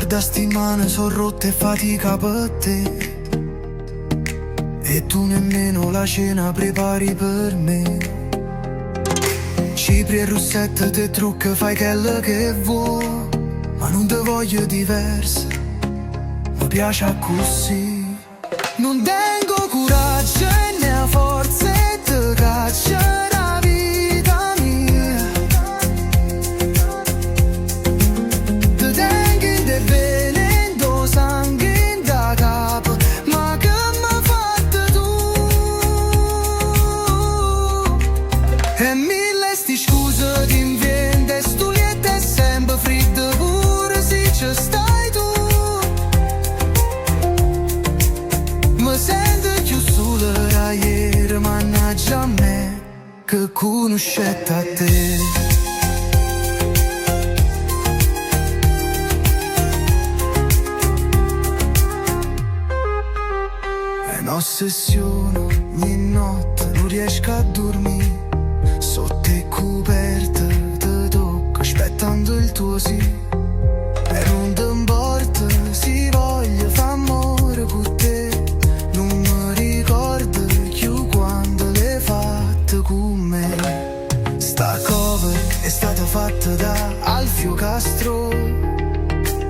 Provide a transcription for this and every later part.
Guarda sti mani sono rotte e fatica per te, e tu nemmeno la cena prepari per me. Cipri e russette te trucca, fai quello che vuoi, ma non te voglio diversa, mi piace così. Non tengo coraggio né a forza e te caccia la vita mia. Te tengo in te venendo sangue in da capo, ma che m'ha fatto tu? E mille sti scuse ti invente, stu lietto è sempre freddo pure se ci stai tu. Mi sento più solo da ieri, mannaggia a me che conoscete a te. È un'ossessione, ogni notte non riesco a dormire, sotto e coperta ti tocco aspettando il tuo sì. E non ti importa se voglio fa amore con te, non mi ricordo più quando l'hai fatta con me. Sta cover è stata fatta da Alfio Castro,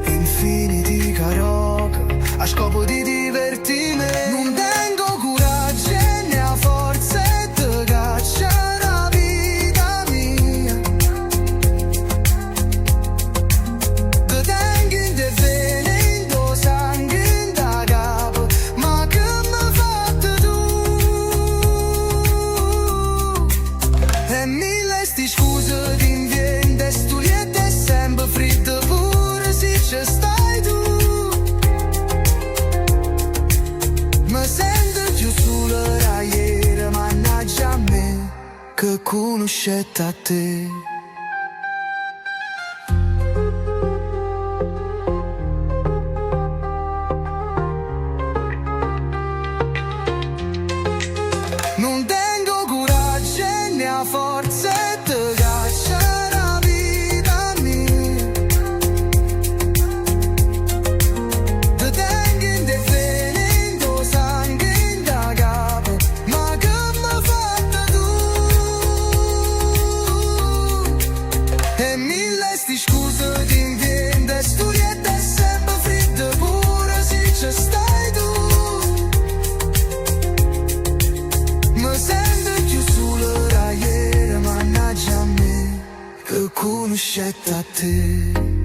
infiniti karaoke a scopo di divertimento. Non tengo coraggio né a forza e te caccia la vita mia. Te tengo in te venendo sangue in da capo, ma che m'ha fatto tu? E mille sti scuse ti invente, stu lietto è sempre freddo pure se ci stai tu. Mi sento più solo da ieri, mannaggia a me che conoscete a te. Non tengo coraggio né a forza e te caccia la vita mia. Te tengo in te venendo sangue in da capo, ma che m'ha fatto tu? E mille sti scuse ti invente, stu lietto è sempre freddo pure se ci stai tu. Mi sento più solo da ieri, mannaggia a me che conoscete a te.